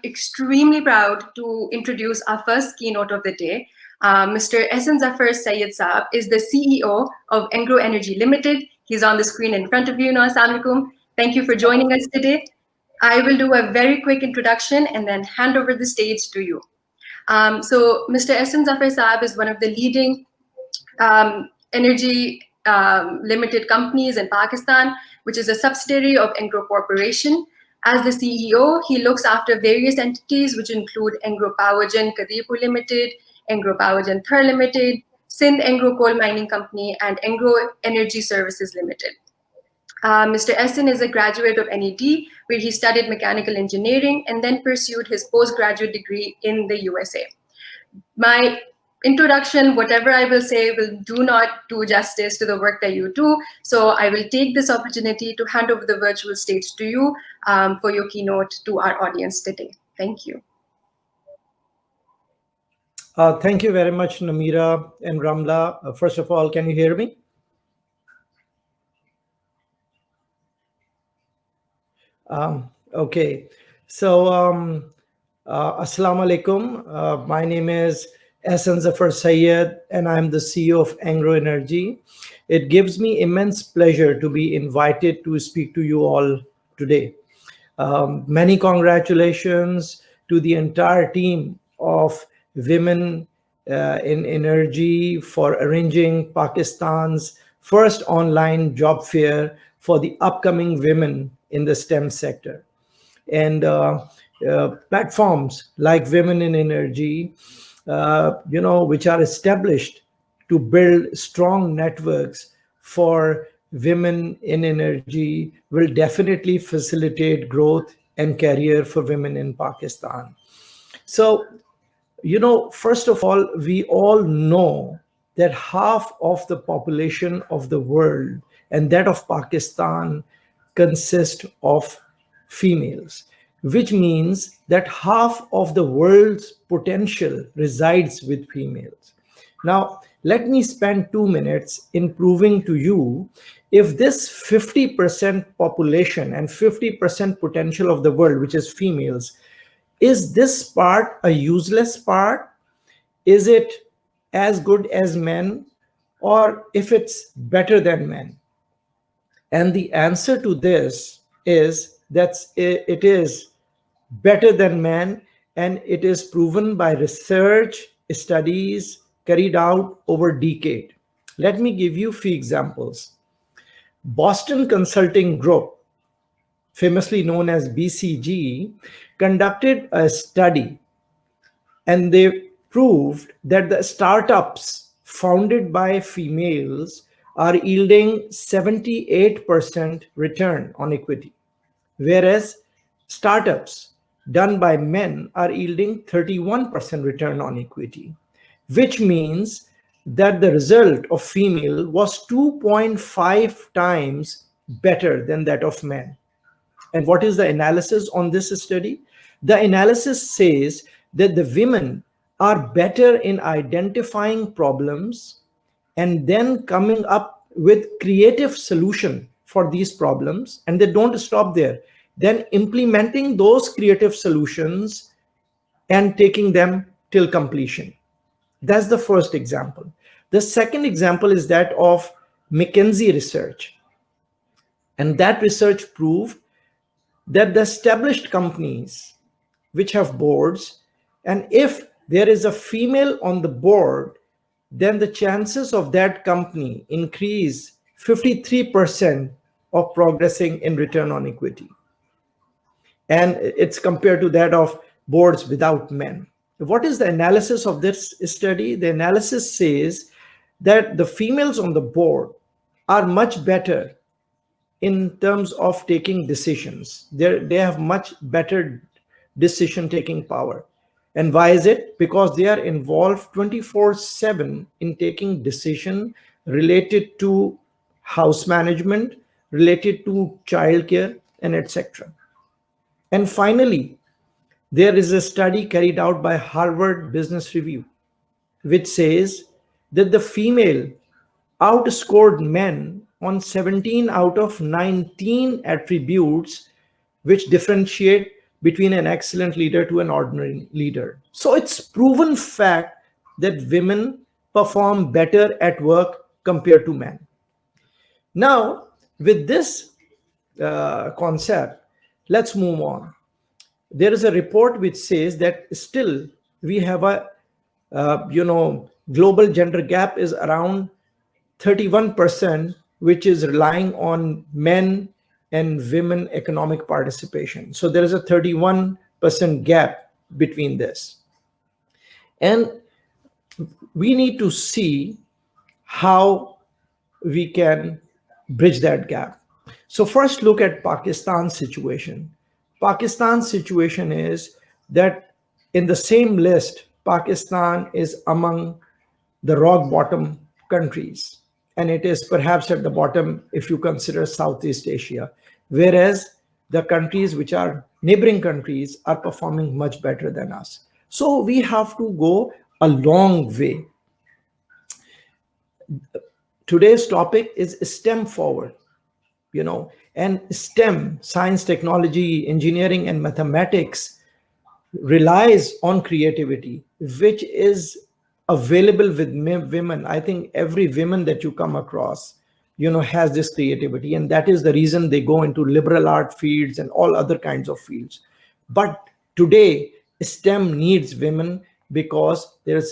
extremely proud to introduce our first keynote of the day. Mr. Zafar Syed Saab is the CEO of Engro Energy Limited. He's on the screen in front of you now. Assalamu alaikum. Thank you for joining us today. I will do a very quick introduction and then hand over the stage to you. So Mr. Zafar Saab is one of the leading energy limited companies in Pakistan, which is a subsidiary of Engro Corporation. As the CEO, he looks after various entities, which include Engro Powergen Kadeepur Limited, Engro Powergen Thar Limited, Sindh Engro Coal Mining Company, and Engro Energy Services Limited. Mr. Ahsan is a graduate of NED, where he studied mechanical engineering and then pursued his postgraduate degree in the USA. My introduction, whatever I will say, will do not do justice to the work that you do. So I will take this opportunity to hand over the virtual stage to you for your keynote to our audience today. Thank you. Thank you very much, Namira and Ramla. First of all, can you hear me? Okay. So, Assalamu alaikum. My name is Ahsan Zafar Syed, and I'm the CEO of Engro Energy. It gives me immense pleasure to be invited to speak to you all today. Many congratulations to the entire team of Women in Energy for arranging Pakistan's first online job fair for the upcoming women in the STEM sector. And platforms like Women in Energy, which are established to build strong networks for women in energy, will definitely facilitate growth and career for women in Pakistan. So, first of all, we all know that half of the population of the world and that of Pakistan consist of females, which means that half of the world's potential resides with females. Now, let me spend 2 minutes in proving to you if this 50% population and 50% potential of the world, which is females, is this part a useless part? Is it as good as men? Or if it's better than men? And the answer to this is that it is better than men, and it is proven by research studies carried out over a decade. Let me give you a few examples. Boston Consulting Group, famously known as BCG, conducted a study, and they proved that the startups founded by females are yielding 78% return on equity, whereas startups done by men are yielding 31% return on equity, which means that the result of female was 2.5 times better than that of men. And what is the analysis on this study? The analysis says that the women are better in identifying problems and then coming up with creative solution for these problems, and they don't stop there. Then implementing those creative solutions and taking them till completion. That's the first example. The second example is that of McKinsey research. And that research proved that the established companies which have boards, and if there is a female on the board, then the chances of that company increase 53% of progressing in return on equity. And it's compared to that of boards without men. What is the analysis of this study? The analysis says that the females on the board are much better in terms of taking decisions. They have much better decision-taking power. And why is it? Because they are involved 24/7 in taking decision related to house management, related to childcare, and etc. And finally, there is a study carried out by Harvard Business Review, which says that the female outscored men on 17 out of 19 attributes which differentiate between an excellent leader to an ordinary leader. So it's proven fact that women perform better at work compared to men. Now, with this concept, let's move on. There is a report which says that still we have a global gender gap is around 31%, which is relying on men and women economic participation. So there is a 31% gap between this. And we need to see how we can bridge that gap. So first look at Pakistan's situation. Pakistan's situation is that in the same list, Pakistan is among the rock bottom countries, and it is perhaps at the bottom if you consider Southeast Asia, whereas the countries which are neighboring countries are performing much better than us. So we have to go a long way. Today's topic is STEM forward, and STEM, science, technology, engineering, and mathematics, relies on creativity, which is available with women. I think every woman that you come across, has this creativity, and that is the reason they go into liberal art fields and all other kinds of fields. But today, STEM needs women because there's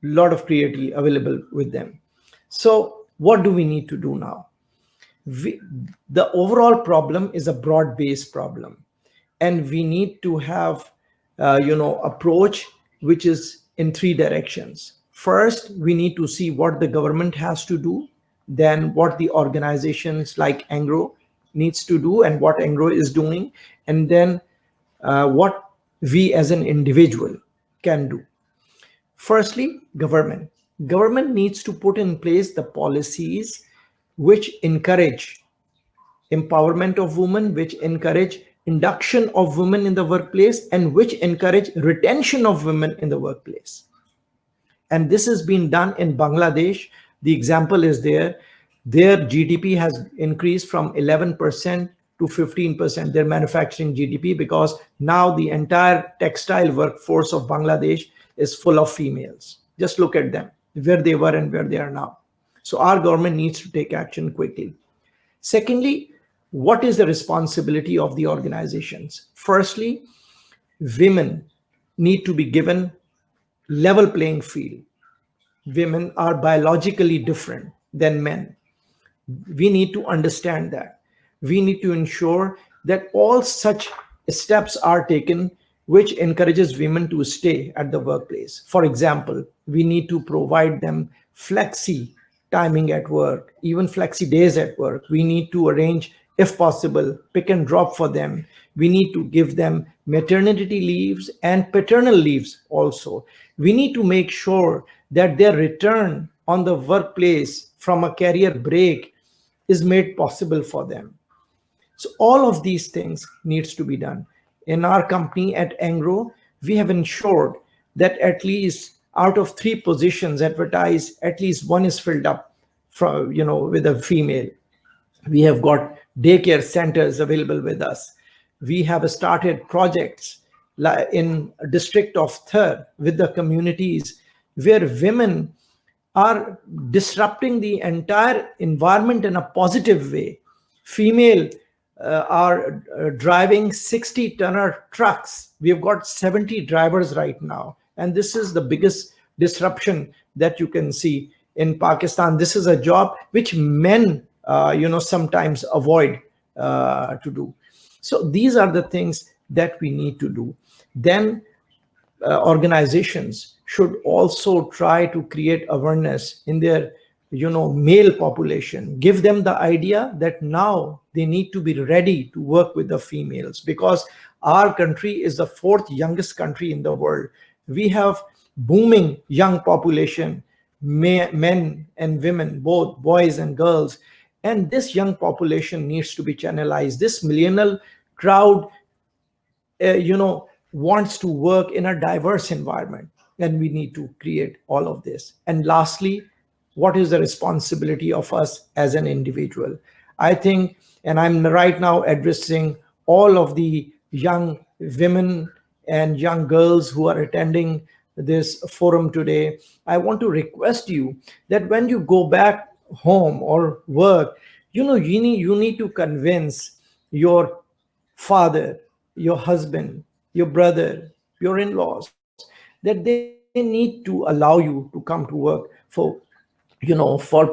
a lot of creativity available with them. So what do we need to do now? The overall problem is a broad-based problem, and we need to have approach which is in three directions. First, we need to see what the government has to do, then what the organizations like Engro needs to do and what Engro is doing, and then what we as an individual can do. Firstly, government needs to put in place the policies which encourage empowerment of women, which encourage induction of women in the workplace, and which encourage retention of women in the workplace. And this has been done in Bangladesh. The example is there. Their GDP has increased from 11% to 15%, their manufacturing GDP, because now the entire textile workforce of Bangladesh is full of females. Just look at them, where they were and where they are now. So our government needs to take action quickly. Secondly, what is the responsibility of the organizations? Firstly, women need to be given level playing field. Women are biologically different than men. We need to understand that. We need to ensure that all such steps are taken which encourages women to stay at the workplace. For example, we need to provide them flexi timing at work, even flexi days at work. We need to arrange, if possible, pick and drop for them. We need to give them maternity leaves and paternal leaves also. We need to make sure that their return on the workplace from a career break is made possible for them. So all of these things needs to be done. In our company at Engro, we have ensured that at least out of 3 positions advertised, at least one is filled up from, with a female. We have got daycare centers available with us. We have started projects in district of Thar with the communities where women are disrupting the entire environment in a positive way. Female are driving 60-tonner trucks. We have got 70 drivers right now. And this is the biggest disruption that you can see in Pakistan. This is a job which men, sometimes avoid to do. So these are the things that we need to do. Then organizations should also try to create awareness in their male population. Give them the idea that now they need to be ready to work with the females, because our country is the 4th youngest country in the world. We have booming young population, men and women, both boys and girls, and this young population needs to be channelized. This millennial crowd wants to work in a diverse environment, and we need to create all of this. And lastly, what is the responsibility of us as an individual? I think, and I'm right now addressing all of the young women and young girls who are attending this forum today, I want to request you that when you go back home or work, you need to convince your father, your husband, your brother, your in-laws, that they need to allow you to come to work for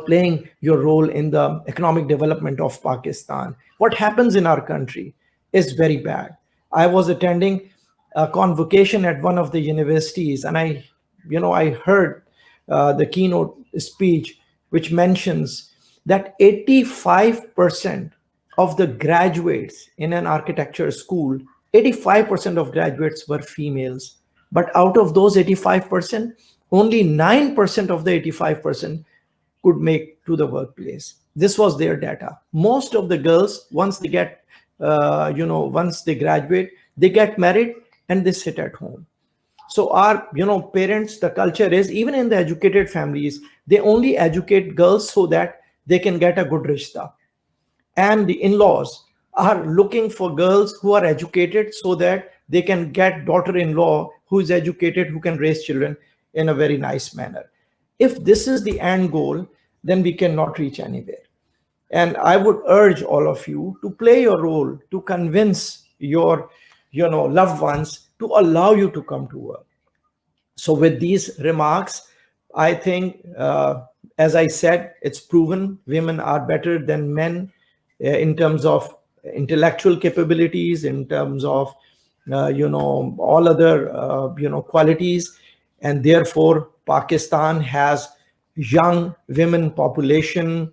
playing your role in the economic development of Pakistan. What happens in our country is very bad. I was attending a convocation at one of the universities, and I heard the keynote speech, which mentions that 85% of the graduates in an architecture school, 85% of graduates were females. But out of those 85%, only 9% of the 85% could make to the workplace. This was their data. Most of the girls, once they graduate, they get married and they sit at home. So our parents, the culture is, even in the educated families, they only educate girls so that they can get a good rishta, and the in-laws are looking for girls who are educated so that they can get daughter-in-law who is educated, who can raise children in a very nice manner. If this is the end goal, then we cannot reach anywhere. And I would urge all of you to play your role to convince your loved ones to allow you to come to work. So with these remarks, I think, as I said, it's proven women are better than men in terms of intellectual capabilities, in terms of all other qualities, and therefore Pakistan has young women population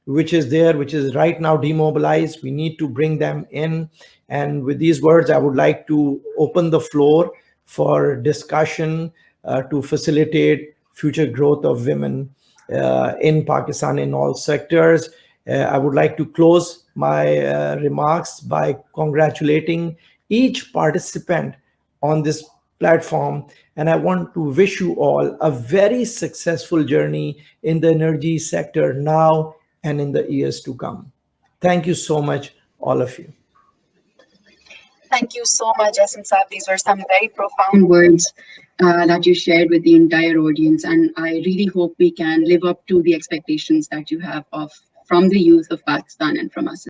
which is right now demobilized. We need to bring them in. And with these words, I would like to open the floor for discussion to facilitate future growth of women in Pakistan in all sectors. I would like to close my remarks by congratulating each participant on this platform. And I want to wish you all a very successful journey in the energy sector now and in the years to come. Thank you so much, all of you. Thank you so much, Ahsan Saab. These were some very profound words that you shared with the entire audience, and I really hope we can live up to the expectations that you have of from the youth of Pakistan and from us.